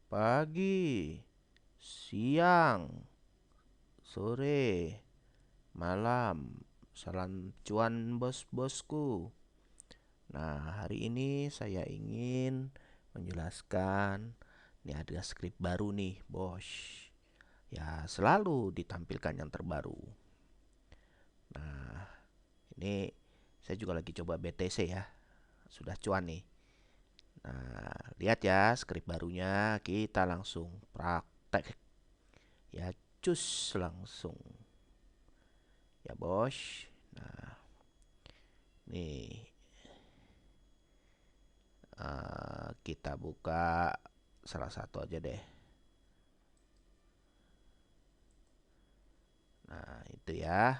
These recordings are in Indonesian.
Pagi, siang, sore, malam. Salam cuan bos-bosku. Nah, hari ini saya ingin menjelaskan, ini ada skrip baru nih, bos. Ya, selalu ditampilkan yang terbaru. Nah, ini saya juga lagi coba BTC ya. Sudah cuan nih. Nah, lihat ya skrip barunya. Kita langsung praktek. Ya, cus langsung. Ya, bos. Nah, nih kita buka salah satu aja deh. Nah, itu ya.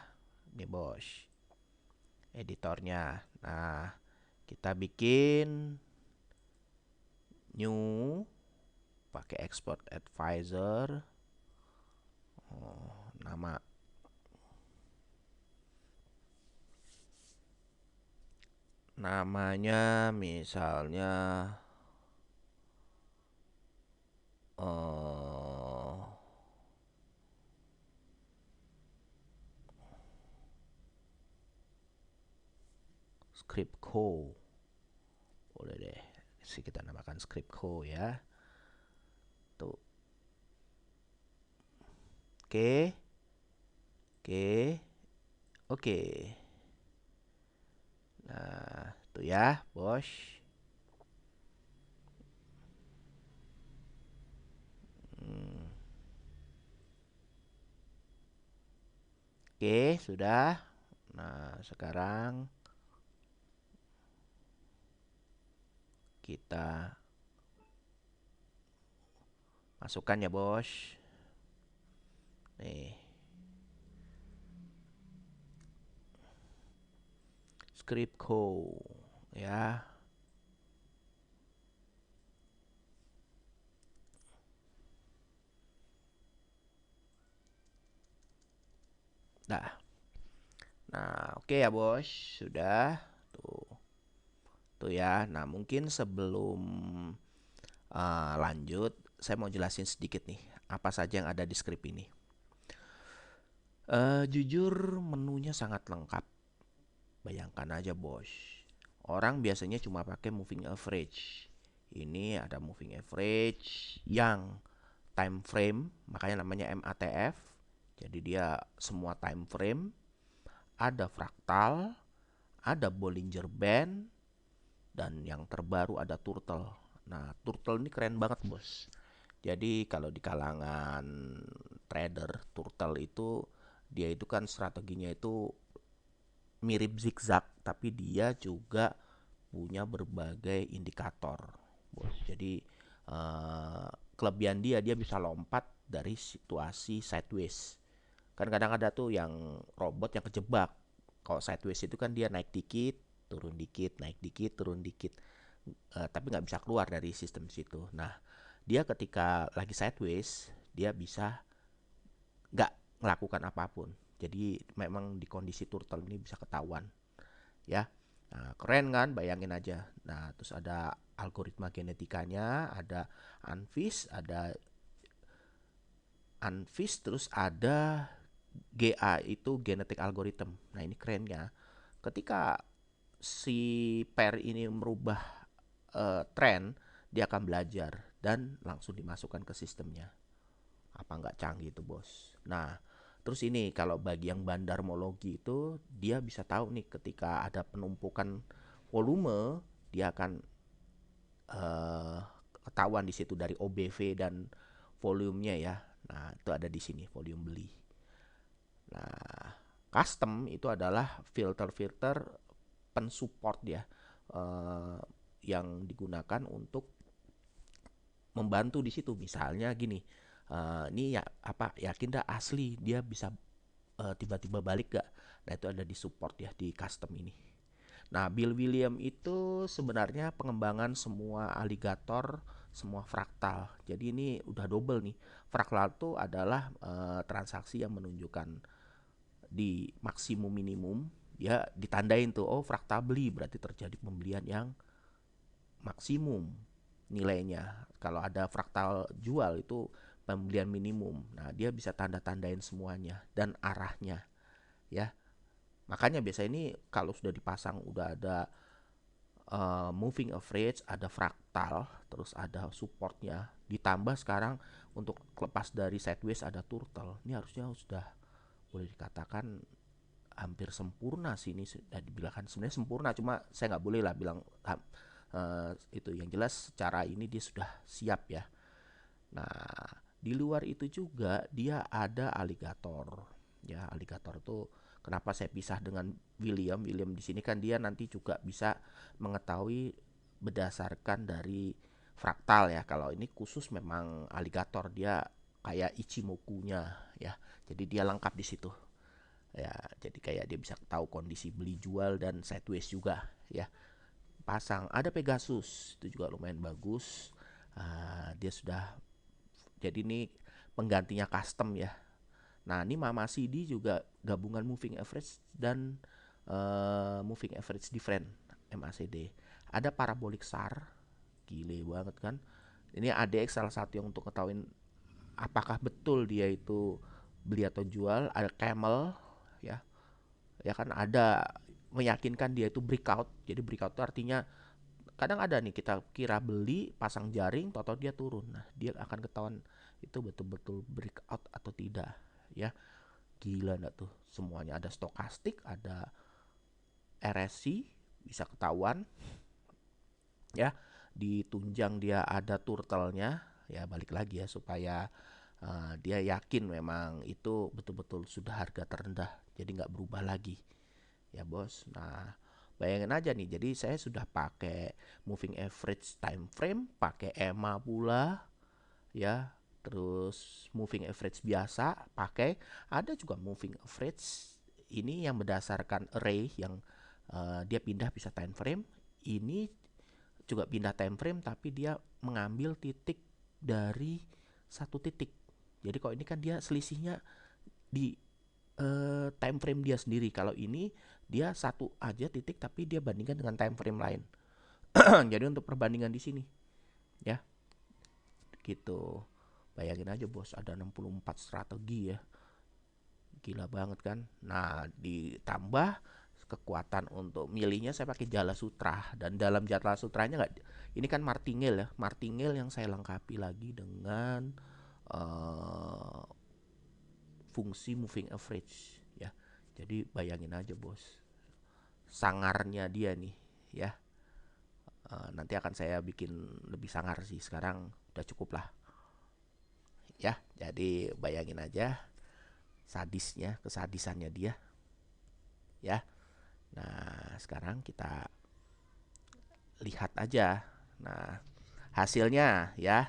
Ini bos. Editornya. Nah, kita bikin new pakai export advisor. Oh, namanya misalnya eh script co. Boleh deh. Sih kita namakan script co ya. Tuh. Oke. Oke. Oke. Nah, tuh ya, bos. Hmm. Oke, sudah. Nah, sekarang kita masukkan ya, bos. Nih, script co ya. Nah, nah, oke ya, bos. Sudah. Tuh. Tuh ya. Nah, mungkin sebelum lanjut, saya mau jelasin sedikit nih apa saja yang ada di script ini. Jujur menunya sangat lengkap. Bayangkan aja bos. Orang biasanya cuma pakai moving average. Ini ada moving average yang time frame, makanya namanya MATF. Jadi dia semua time frame, ada fraktal, ada Bollinger Band, dan yang terbaru ada turtle. Nah, turtle ini keren banget, bos. Jadi kalau di kalangan trader, turtle itu dia itu kan strateginya itu mirip zigzag, tapi dia juga punya berbagai indikator, bos. Jadi kelebihan dia bisa lompat dari situasi sideways. Kan kadang ada tuh yang robot yang kejebak. Kalau sideways itu kan dia naik dikit, turun dikit, naik dikit, turun dikit. Tapi nggak bisa keluar dari sistem situ. Nah, dia ketika lagi sideways, dia bisa nggak melakukan apapun. Jadi memang di kondisi turtle ini bisa ketahuan, ya. Nah, keren kan? Bayangin aja. Nah, terus ada algoritma genetikanya, ada Anvis, terus ada GA itu genetic algorithm. Nah, ini keren ya. Ketika si pair ini merubah tren, dia akan belajar dan langsung dimasukkan ke sistemnya. Apa nggak canggih itu, bos? Nah, terus ini kalau bagi yang bandarmologi itu dia bisa tahu nih ketika ada penumpukan volume, dia akan eh, ketahuan di situ dari OBV dan volumenya ya. Nah, itu ada di sini volume beli. Nah, custom itu adalah filter-filter pensupport ya, eh, yang digunakan untuk membantu di situ. Misalnya gini, ini ya apa yakin dah asli dia bisa tiba-tiba balik gak? Nah, itu ada di support ya di custom ini. Nah, Bill William itu sebenarnya pengembangan semua alligator, semua fraktal. Jadi ini udah double nih. Fraktal itu adalah transaksi yang menunjukkan di maksimum minimum, ya ditandain tuh, oh fraktal beli berarti terjadi pembelian yang maksimum. nilainya. Kalau ada fraktal jual itu pembelian minimum. Nah, dia bisa tanda-tandain semuanya dan arahnya ya. Makanya biasa ini kalau sudah dipasang udah ada moving average, ada fraktal, terus ada supportnya. Ditambah sekarang untuk lepas dari sideways ada turtle. Ini harusnya sudah boleh dikatakan hampir sempurna sih, ini sudah dibilangkan sebenarnya sempurna, cuma saya nggak boleh lah bilang itu. Yang jelas secara ini dia sudah siap ya. Nah, di luar itu juga dia ada aligator. Ya, aligator itu kenapa saya pisah dengan William? William di sini kan dia nanti juga bisa mengetahui berdasarkan dari fraktal ya. Kalau ini khusus memang aligator, dia kayak Ichimoku-nya ya. Jadi dia lengkap di situ. Ya, jadi kayak dia bisa tahu kondisi beli jual dan sideways juga ya. Pasang ada Pegasus itu juga lumayan bagus. Dia sudah jadi ini penggantinya custom ya. Nah, ini Mama CD juga gabungan moving average dan moving average different MACD. Ada parabolic SAR, gile banget kan. Ini ADX salah satu yang untuk ketahuin apakah betul dia itu beli atau jual. Ada camel ya. Ya kan ada meyakinkan dia itu breakout. Jadi breakout itu artinya kadang ada nih kita kira beli pasang jaring total dia turun. Nah, dia akan ketahuan itu betul-betul breakout atau tidak ya. Gila enggak tuh, semuanya ada stokastik, ada RSI bisa ketahuan ya. Ditunjang dia ada turtle-nya ya, balik lagi ya supaya dia yakin memang itu betul-betul sudah harga terendah, jadi nggak berubah lagi ya bos. Nah, bayangin aja nih, jadi saya sudah pakai moving average time frame, pakai EMA pula ya, terus moving average biasa pakai, ada juga moving average ini yang berdasarkan array yang dia pindah bisa time frame. Ini juga pindah time frame tapi dia mengambil titik dari satu titik. Jadi kalau ini kan dia selisihnya di time frame dia sendiri. Kalau ini dia satu aja titik tapi dia bandingkan dengan time frame lain. Jadi untuk perbandingan di sini ya gitu. Bayangin aja bos, ada 64 strategi ya. Gila banget kan. Nah, ditambah kekuatan untuk milihnya saya pakai Jala Sutra, dan dalam Jala Sutranya nggak, ini kan martingale ya, martingale yang saya lengkapi lagi dengan uh, fungsi moving average ya. Jadi bayangin aja bos, sangarnya dia nih ya. Nanti akan saya bikin lebih sangar sih, sekarang udah cukup lah ya. Jadi bayangin aja sadisnya, kesadisannya dia ya. Nah, sekarang kita lihat aja. Nah, hasilnya ya.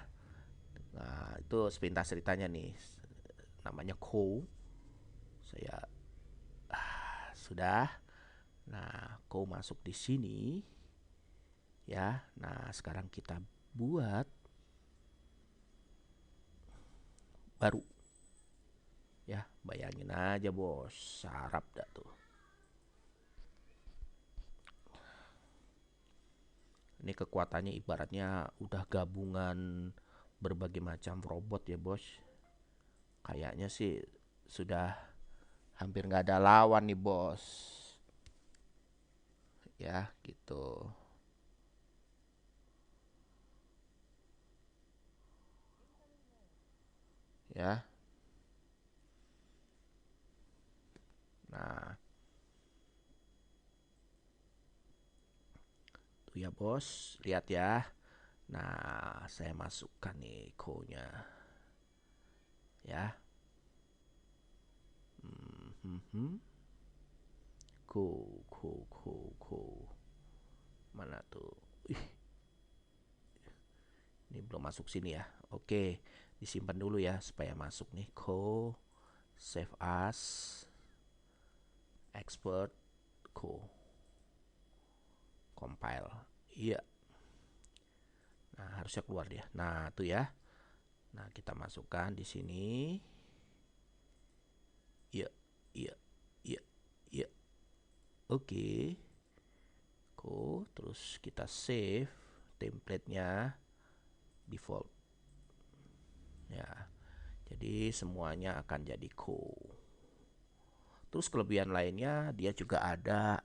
Nah, itu sepintas ceritanya nih. Namanya Ko. Saya sudah. Nah, Ko masuk di sini ya. Nah, sekarang kita buat baru. Ya, bayangin aja bos, sarap dah tuh. Ini kekuatannya ibaratnya udah gabungan berbagai macam robot ya bos. Kayaknya sih sudah hampir nggak ada lawan nih bos. Ya gitu. Ya. Nah, tuh ya bos, lihat ya. Nah, saya masukkan nih ko-nya. Ya. Hmm. Ko. Mana tuh? Ih, ini belum masuk sini ya. Oke, disimpan dulu ya supaya masuk nih. Ko, save as, export, ko, compile. Iya. Nah, harusnya keluar dia. Nah, tuh ya. Nah, kita masukkan di sini. Iya, iya, iya, iya. Oke. Terus kita save template-nya. default ya. Jadi semuanya akan jadi cool. Terus kelebihan lainnya dia juga ada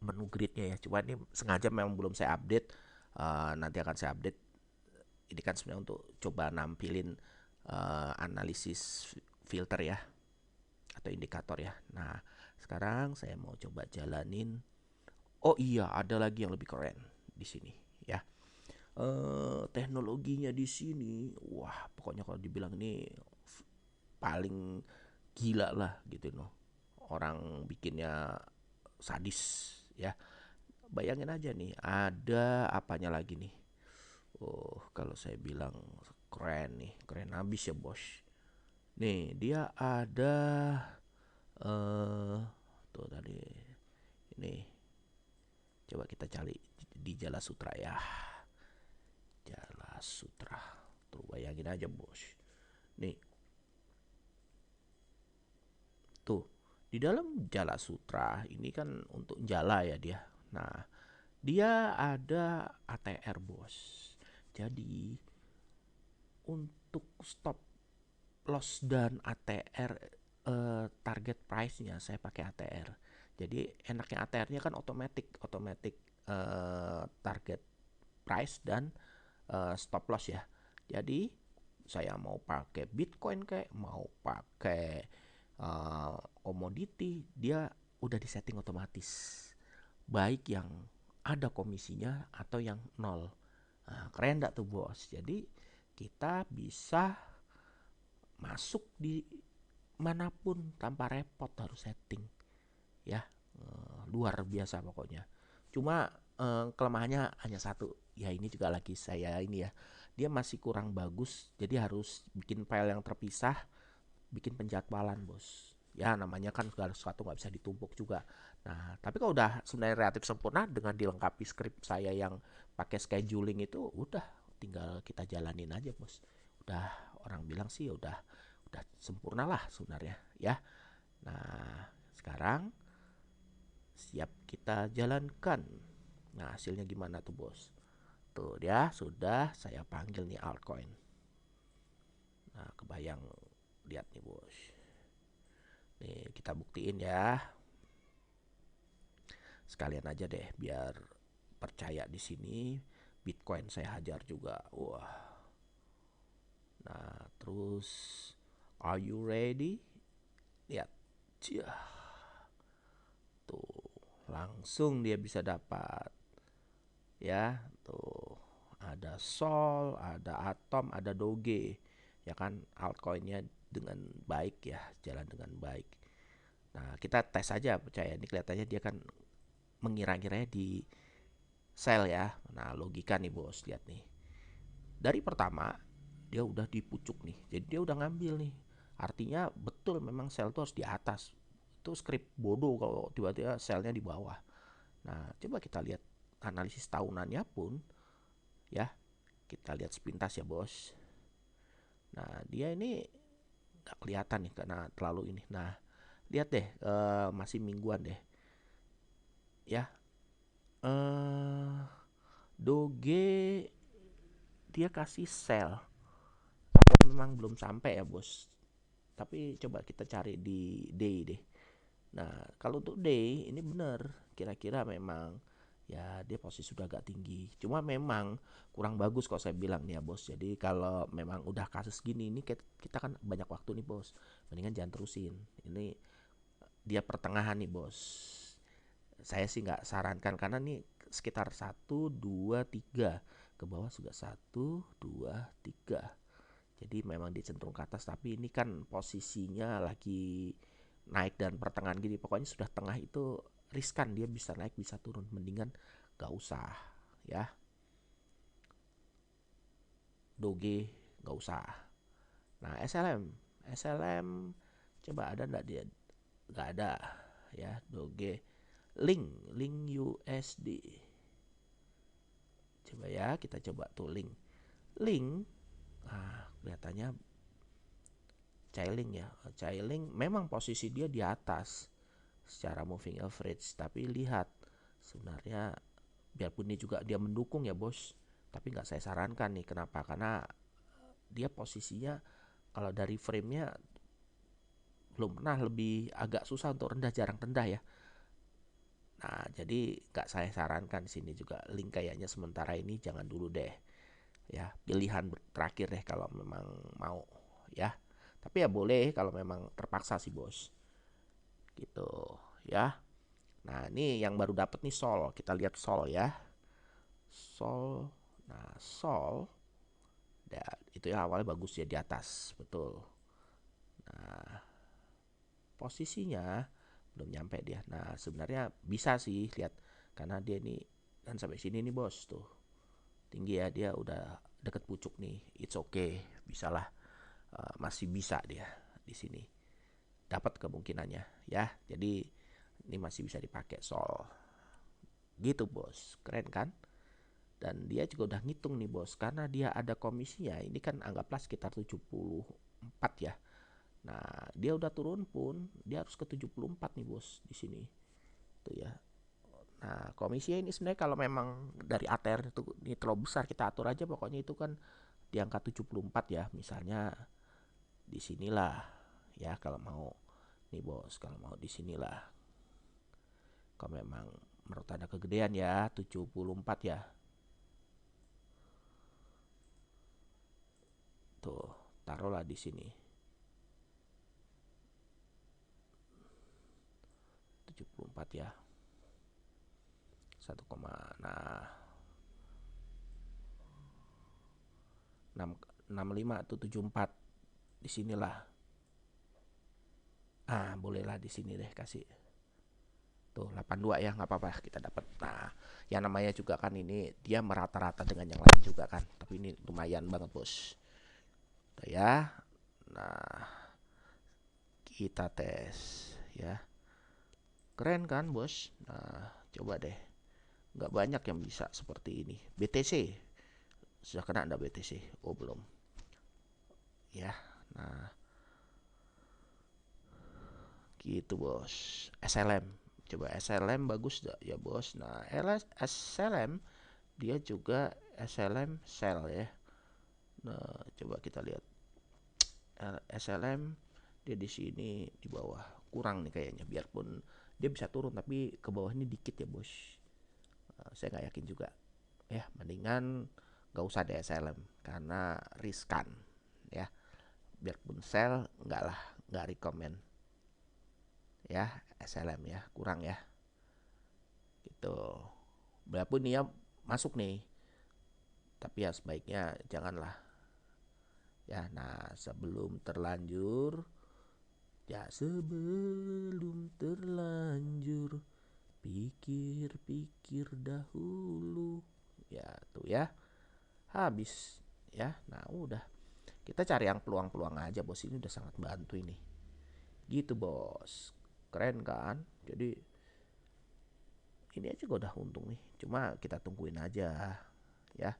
menu gridnya ya. Cuma ini sengaja memang belum saya update. Nanti akan saya update. Ini kan sebenarnya untuk coba nampilin analisis filter ya, atau indikator ya. Nah, sekarang saya mau coba jalanin. Oh iya, ada lagi yang lebih keren di sini ya. Teknologinya di sini, wah pokoknya kalau dibilang ini paling gila lah gitu no. Orang bikinnya sadis ya. Bayangin aja nih, ada apanya lagi nih. Oh, kalau saya bilang keren nih, keren habis ya bos. Nih, dia ada tuh tadi ini. Coba kita cari di Jala Sutra ya. Jala Sutra. Tuh bayangin aja bos. Nih, tuh di dalam Jala Sutra ini kan untuk jala ya dia. Nah, dia ada ATR bos. Jadi untuk stop loss dan ATR, target price-nya saya pakai ATR. Jadi enaknya ATR-nya kan otomatis target price dan stop loss ya. Jadi saya mau pakai Bitcoin kayak mau pakai komoditi, dia udah disetting otomatis. Baik yang ada komisinya atau yang nol. Nah, keren gak tuh bos? Jadi kita bisa masuk di manapun tanpa repot harus setting ya. Luar biasa pokoknya. Cuma kelemahannya hanya satu ya, ini juga lagi saya ini ya, dia masih kurang bagus, jadi harus bikin file yang terpisah, bikin penjadwalan bos ya. Namanya kan segala sesuatu nggak bisa ditumpuk juga. Nah tapi kalau udah sebenarnya relatif sempurna dengan dilengkapi script saya yang pakai scheduling itu, udah tinggal kita jalanin aja bos. Udah, orang bilang sih udah sempurna lah sebenarnya ya. Nah sekarang siap kita jalankan. Nah hasilnya gimana tuh bos? Tuh dia sudah saya panggil nih altcoin. Nah kebayang, lihat nih bos. Nih kita buktiin ya. Sekalian aja deh biar percaya di sini. Bitcoin saya hajar juga. Wah. Nah terus, are you ready? Lihat. Tuh langsung dia bisa dapat ya. Tuh ada Sol, ada Atom, ada Doge ya kan. Altcoinnya dengan baik ya, jalan dengan baik. Nah kita tes aja, percaya ini kelihatannya dia kan mengira-ngira di sell ya. Nah logika nih bos, lihat nih, dari pertama dia udah di pucuk nih, jadi dia udah ngambil nih. Artinya betul memang sell tuh harus di atas. Itu script bodoh kalau tiba-tiba sellnya di bawah. Nah coba kita lihat analisis tahunannya pun ya, kita lihat sepintas ya bos. Nah dia ini nggak kelihatan nih karena terlalu ini. Nah lihat deh, masih mingguan deh ya. Doge dia kasih sell, memang belum sampai ya bos. Tapi coba kita cari di day deh. Nah kalau untuk day ini bener, kira-kira memang ya dia posisi sudah agak tinggi. Cuma memang kurang bagus kalau saya bilang nih ya bos. Jadi kalau memang udah kasus gini ini, kita kan banyak waktu nih bos, mendingan jangan terusin. Ini dia pertengahan nih bos. Saya sih nggak sarankan karena nih sekitar 1, 2, 3 ke bawah sudah 1, 2, 3. Jadi memang dia cenderung ke atas, tapi ini kan posisinya lagi naik dan pertengahan gini. Pokoknya sudah tengah itu riskan, dia bisa naik bisa turun, mendingan gak usah ya. Doge gak usah. Nah SLM coba ada nggak dia? Gak ada ya. Doge, link USD, coba ya, kita coba tuh link. Kelihatannya Chailing ya. Chailing memang posisi dia di atas secara moving average, tapi lihat sebenarnya biarpun ini juga dia mendukung ya bos, Tapi nggak saya sarankan nih, kenapa? Karena dia posisinya kalau dari frame-nya belum pernah, lebih agak susah untuk rendah, jarang rendah ya. Nah, jadi nggak saya sarankan di sini juga. Link kayaknya sementara ini jangan dulu deh. Ya, pilihan terakhir deh kalau memang mau ya. Tapi ya boleh kalau memang terpaksa sih, Bos. Gitu ya. Nah, ini yang baru dapat nih Sol. Kita lihat Sol ya. Sol. Nah, Sol. Dan itu ya awalnya bagus ya di atas, betul. Nah, posisinya belum nyampe dia. Nah, sebenarnya bisa sih lihat karena dia ini dan sampai sini nih bos tuh tinggi ya, dia udah deket pucuk nih. It's okay, bisalah. Masih bisa dia di sini. Dapat kemungkinannya ya. Jadi ini masih bisa dipakai Sol. Gitu bos, keren kan? Dan dia juga udah ngitung nih bos, karena dia ada komisinya. Ini kan anggaplah sekitar 74 ya. Nah, dia udah turun pun dia harus ke 74 nih bos di sini. Tuh ya. Nah, komisinya ini sebenarnya kalau memang dari ATR itu ini terlalu besar, kita atur aja pokoknya itu kan di angka 74 ya. Misalnya di sinilah ya kalau mau nih bos, kalau mau di sinilah. Kalau memang menurut Anda kegedean ya 74 ya. Tuh, taruhlah di sini. 74 ya. 1, nah 65 atau 74 di sinilah. Ah, bolehlah di sini deh kasih. Tuh 82 ya, nggak apa-apa kita dapat. Nah, yang namanya juga kan ini dia merata-rata dengan yang lain juga kan. Tapi ini lumayan banget, Bos. Tuh ya. Nah, kita tes ya. Keren kan, Bos? Nah, coba deh. Nggak banyak yang bisa seperti ini. BTC. Sudah kena Anda BTC? Oh, belum. Ya. Nah, gitu, Bos. SLM. Coba SLM bagus gak ya, Bos? Nah, SLM dia juga SLM sell ya. Nah, coba kita lihat SLM dia di sini di bawah kurang nih kayaknya, biarpun dia bisa turun tapi ke bawah ini dikit ya bos. Saya nggak yakin juga ya, mendingan nggak usah deh SLM karena riskan ya. Biarpun sell nggak lah, nggak rekomend ya SLM ya, kurang ya gitu. Biarpun dia masuk nih, tapi ya sebaiknya janganlah ya. Nah, sebelum terlanjur ya, sebelum terlanjur pikir-pikir dahulu. Ya, tuh ya. Habis ya. Nah, udah. Kita cari yang peluang-peluang aja, Bos. Ini udah sangat bantu ini. Gitu, Bos. Keren kan? Jadi ini aja gue udah untung nih. Cuma kita tungguin aja ya.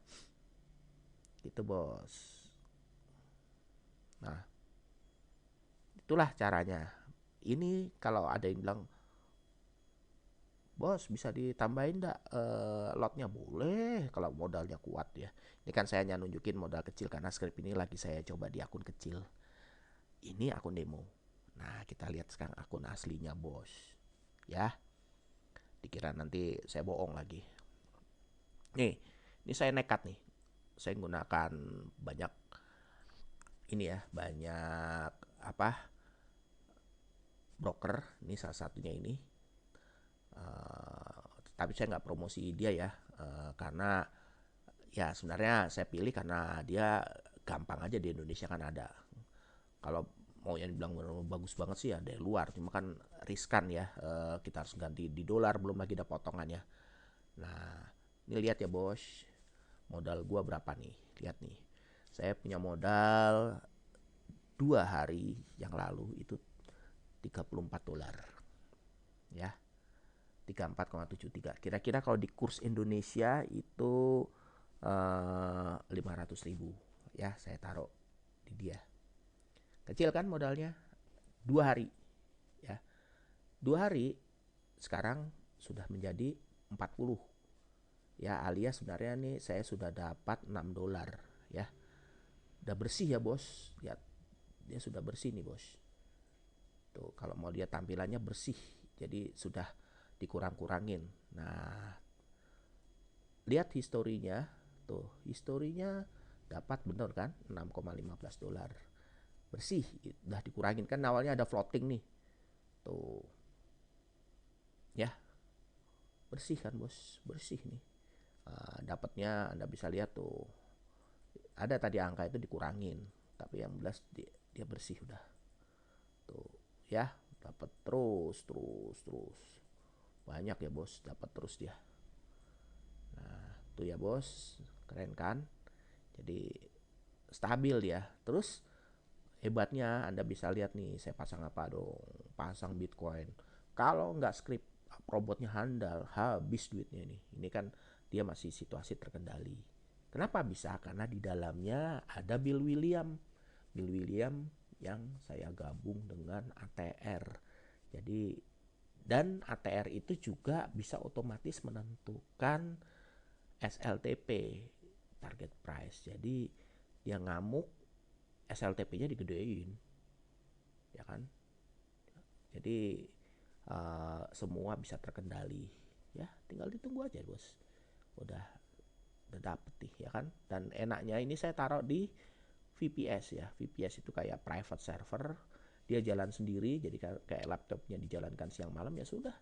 Gitu, Bos. Nah, itulah caranya. Ini kalau ada yang bilang, Bos bisa ditambahin enggak lotnya? Boleh kalau modalnya kuat ya. Ini kan saya hanya nunjukin modal kecil karena script ini lagi saya coba di akun kecil. Ini akun demo. Nah, kita lihat sekarang akun aslinya, Bos. Ya, dikira nanti saya bohong lagi. Nih, ini saya nekat nih. Saya menggunakan banyak ini ya, banyak apa? Broker. Ini salah satunya ini. Tapi saya nggak promosi dia ya, karena ya sebenarnya saya pilih karena dia gampang aja, di Indonesia kan ada. Kalau mau yang dibilang bagus banget sih ya dari luar, cuma kan riskan ya, kita harus ganti di dolar, belum lagi ada potongannya. Nah, ini lihat ya bos, modal gua berapa nih, lihat nih. Saya punya modal 2 hari yang lalu itu $34 ya, 34,73. Kira-kira kalau di kurs Indonesia itu 500.000 ya, saya taruh di dia. Kecil kan modalnya, 2 hari ya. 2 hari sekarang sudah menjadi 40. Ya, alias sebenarnya nih saya sudah dapat 6 dolar ya. Udah bersih ya, Bos. Lihat, dia sudah bersih nih, Bos. Tuh, kalau mau lihat tampilannya bersih. Jadi sudah dikurang-kurangin. Nah, lihat historinya. Tuh, historinya dapat bener kan? 6,15 dolar. Bersih, udah dikurangin kan awalnya ada floating nih. Tuh, ya, bersih kan, Bos? Bersih nih. Dapatnya Anda bisa lihat tuh. Ada tadi angka itu dikurangin, tapi yang jelas dia bersih udah. Tuh, ya, dapat terus terus terus. Banyak ya, Bos, dapat terus dia. Nah, tuh ya, Bos. Keren kan? Jadi stabil ya. Terus hebatnya Anda bisa lihat nih, saya pasang apa dong? Pasang Bitcoin. Kalau nggak script robotnya handal, habis duitnya ini. Ini kan dia masih situasi terkendali. Kenapa bisa? Karena di dalamnya ada Bill William. Bill William yang saya gabung dengan ATR. Jadi dan ATR itu juga bisa otomatis menentukan SLTP, target price. Jadi dia ngamuk, SLTP-nya digedein, ya kan? Jadi semua bisa terkendali, ya. Tinggal ditunggu aja, Bos. Udah udah dapet nih, ya kan? Dan enaknya ini saya taruh di VPS ya. VPS itu kayak private server, dia jalan sendiri, jadi kayak laptopnya dijalankan siang malam ya sudah.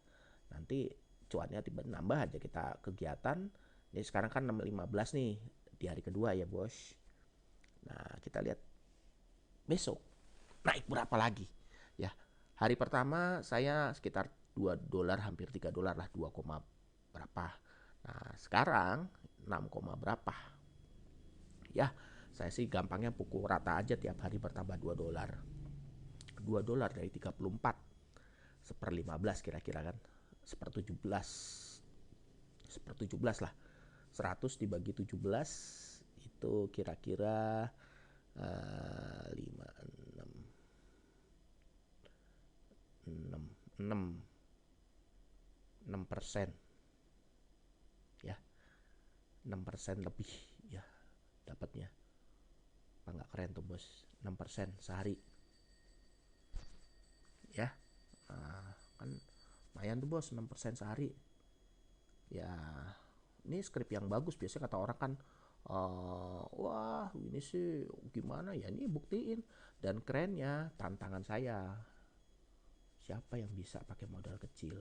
Nanti cuannya tiba nambah aja kita kegiatan. Jadi sekarang kan 6.15 nih di hari kedua ya, Bos. Nah, kita lihat besok naik berapa lagi. Ya, hari pertama saya sekitar 2 dolar, hampir 3 dolar lah, 2, berapa. Nah, sekarang 6, berapa. Ya, saya sih gampangnya pukul rata aja tiap hari bertambah 2 dolar. 2 dolar dari 34. Seper 15 kira-kira kan. Seper 17. Seper 17 lah. 100 dibagi 17 itu kira-kira 5, 6, 6, 6, 6% ya, 6% lebih ya dapatnya. Apa nggak keren tuh, Bos? 6% sehari ya. Kan lumayan tuh, Bos, 6% sehari ya. Ini skrip yang bagus, biasanya kata orang kan wah ini sih gimana ya. Ini buktiin. Dan kerennya tantangan saya, siapa yang bisa pakai modal kecil.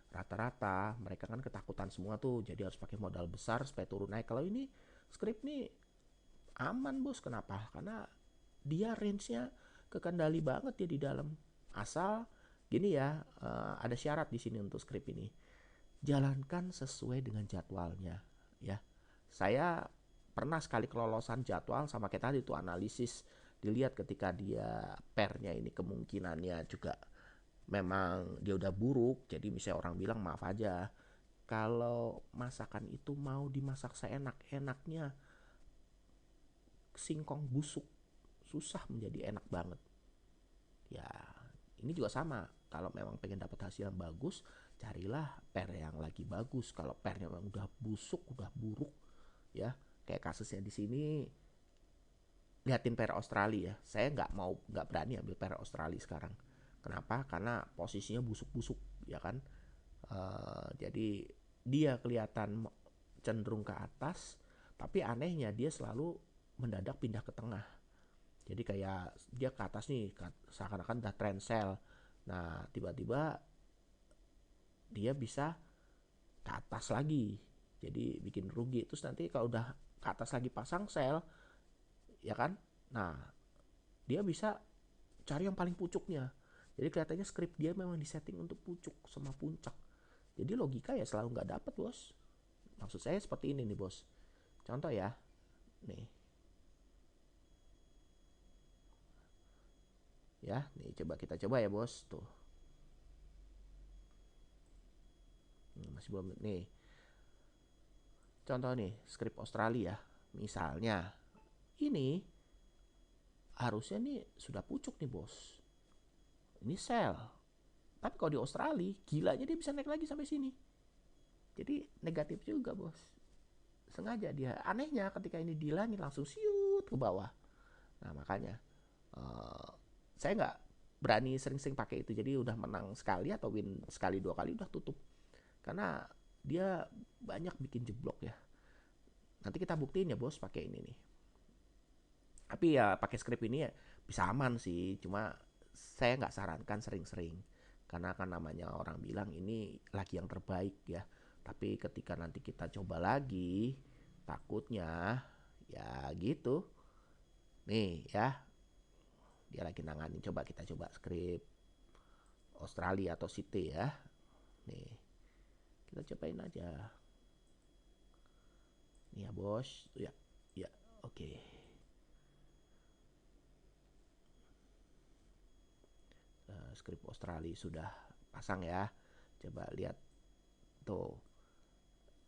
Rata-rata mereka kan ketakutan semua tuh, jadi harus pakai modal besar supaya turun naik. Kalau ini skrip nih aman, Bos. Kenapa? Karena dia range-nya kekendali banget ya di dalam. Asal gini ya, ada syarat di sini untuk skrip ini. Jalankan sesuai dengan jadwalnya ya. Saya pernah sekali kelolosan jadwal sama kayak tadi tuh analisis, dilihat ketika dia pairnya ini kemungkinannya juga memang dia udah buruk. Jadi misalnya orang bilang maaf aja, kalau masakan itu mau dimasak seenak-enaknya, singkong busuk susah menjadi enak banget ya. Ini juga sama, kalau memang pengen dapat hasil yang bagus, carilah pair yang lagi bagus. Kalau pairnya memang udah busuk, udah buruk ya, kayak kasusnya di sini, liatin pair Australia ya. Saya nggak berani ambil pair Australia sekarang. Kenapa? Karena posisinya busuk-busuk ya kan. Jadi dia kelihatan cenderung ke atas, tapi anehnya dia selalu mendadak pindah ke tengah. Jadi kayak dia ke atas nih, seakan-akan udah trend sell. Nah, tiba-tiba dia bisa ke atas lagi. Jadi bikin rugi. Terus nanti kalau udah ke atas lagi pasang sell, ya kan? Nah, dia bisa cari yang paling pucuknya. Jadi kelihatannya script dia memang disetting untuk pucuk sama puncak. Jadi logika ya selalu nggak dapet, Bos. Maksud saya seperti ini nih, Bos. Contoh ya, nih. Ya, nih coba kita coba ya, Bos. Tuh. Masih belum nih. Contoh nih, script Australia. Misalnya, ini harusnya nih sudah pucuk nih, Bos. Ini sell. Tapi kalau di Australia, gilanya dia bisa naik lagi sampai sini. Jadi negatif juga, Bos. sengaja dia. Anehnya ketika ini dihilangin langsung siut ke bawah. Nah makanya uh, saya nggak berani sering-sering pakai itu. Jadi udah menang sekali atau win sekali 2 kali udah tutup. Karena dia banyak bikin jeblok ya. Nanti kita buktiin ya bos pakai ini nih. Tapi ya pakai script ini ya bisa aman sih. Cuma saya nggak sarankan sering-sering. Karena kan namanya orang bilang ini lagi yang terbaik ya. Tapi ketika nanti kita coba lagi, takutnya ya gitu. Nih ya, dia lagi nanganin. Coba kita coba script Australia atau City ya. Nih, kita cobain aja. Nih ya bos. Ya, ya, oke. Script Australia sudah pasang ya. Coba lihat tuh.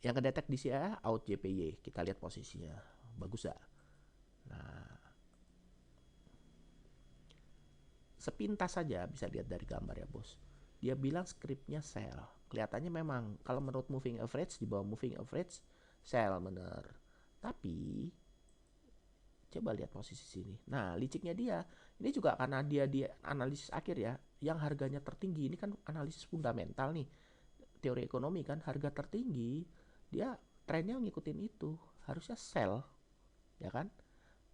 Yang kedetek di sini ya, out JPY. Kita lihat posisinya. Bagus gak? Nah, sepintas saja bisa lihat dari gambar ya bos. Dia bilang scriptnya sell. Kelihatannya memang kalau menurut moving average di bawah moving average sell bener. Tapi coba lihat posisi sini. Nah, liciknya dia ini juga karena dia analisis akhir ya, yang harganya tertinggi ini kan analisis fundamental nih. Teori ekonomi kan harga tertinggi, dia trennya ngikutin itu, harusnya sell, ya kan?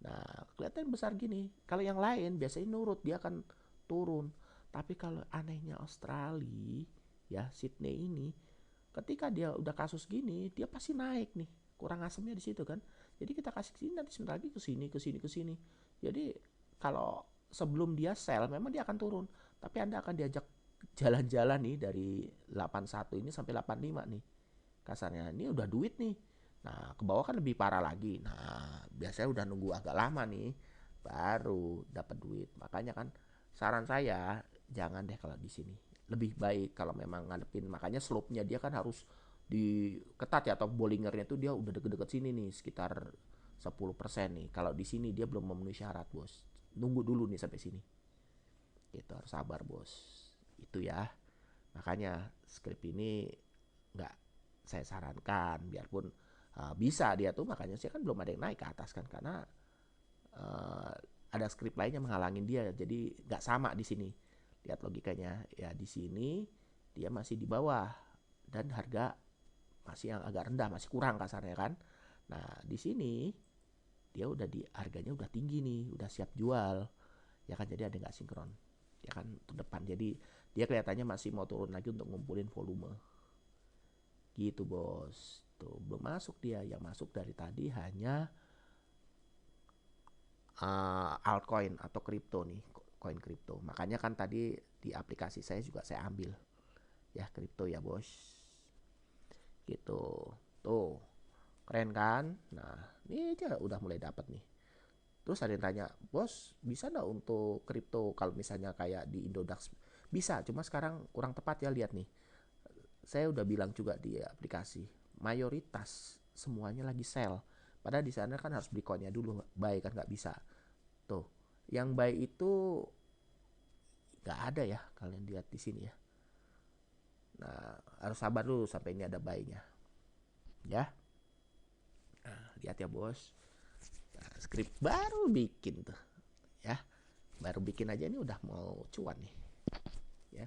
Nah, kelihatan besar gini. Kalau yang lain biasanya nurut, dia akan turun. Tapi kalau anehnya Australia, ya Sydney ini, ketika dia udah kasus gini, dia pasti naik nih. Kurang asemnya di situ kan. Jadi kita kasih sini nanti sebentar lagi ke sini, ke sini, ke sini. Jadi kalau sebelum dia sell, memang dia akan turun. Tapi Anda akan diajak jalan-jalan nih dari 81 ini sampai 85 nih. Kasarnya ini udah duit nih. Nah, ke bawah kan lebih parah lagi. Nah, biasanya udah nunggu agak lama nih baru dapat duit. Makanya kan saran saya jangan deh kalau di sini. Lebih baik kalau memang ngadepin, makanya slope-nya dia kan harus di ketat ya, atau Bollingernya tuh dia udah deket-deket sini nih sekitar 10% nih. Kalau di sini dia belum memenuhi syarat, Bos. Nunggu dulu nih sampai sini. Gitu, harus sabar, Bos. Itu ya. Makanya script ini nggak saya sarankan, biarpun bisa dia tuh, makanya sih kan belum ada yang naik ke atas kan, karena uh, ada skrip lainnya menghalangin dia, jadi nggak sama di sini. Lihat logikanya ya, di sini dia masih di bawah dan harga masih yang agak rendah, masih kurang kasarnya kan. Nah di sini dia udah di harganya udah tinggi nih, udah siap jual ya kan, jadi ada nggak sinkron ya kan untuk depan, jadi dia kelihatannya masih mau turun lagi untuk ngumpulin volume gitu bos. Tuh belum masuk dia, yang masuk dari tadi hanya altcoin atau kripto nih, koin kripto. Makanya kan tadi di aplikasi saya juga saya ambil ya kripto ya bos. Gitu. Tuh keren kan. Nah ini aja udah mulai dapat nih. Terus ada yang tanya, bos bisa nggak untuk kripto kalau misalnya kayak di Indodax? Bisa, cuma sekarang kurang tepat ya, lihat nih. Saya udah bilang juga di aplikasi, mayoritas semuanya lagi sell. Padahal di sana kan harus beli coinnya dulu, buy kan nggak bisa. Tuh, yang buy itu nggak ada ya, kalian lihat di sini ya. Nah, harus sabar dulu sampai ini ada buy-nya. Ya, nah, lihat ya bos. Nah, script baru bikin tuh, ya. Baru bikin aja ini udah mau cuan nih. Ya,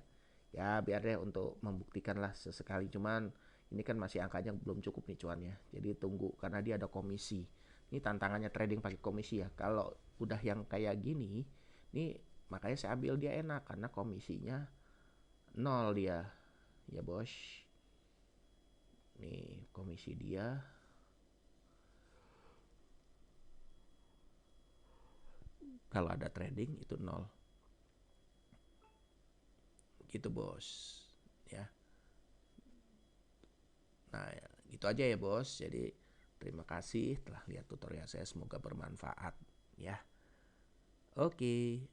ya biar deh untuk membuktikan lah sesekali. Cuman ini kan masih angkanya belum cukup nih cuannya. Jadi tunggu karena dia ada komisi. Ini tantangannya trading pakai komisi ya. Kalau udah yang kayak gini, nih makanya saya ambil dia enak karena komisinya nol dia. Ya bos. Nih komisi dia kalau ada trading itu nol. Gitu bos. Ya. Nah, itu aja ya bos. Jadi terima kasih telah lihat tutorial saya, semoga bermanfaat ya. Oke.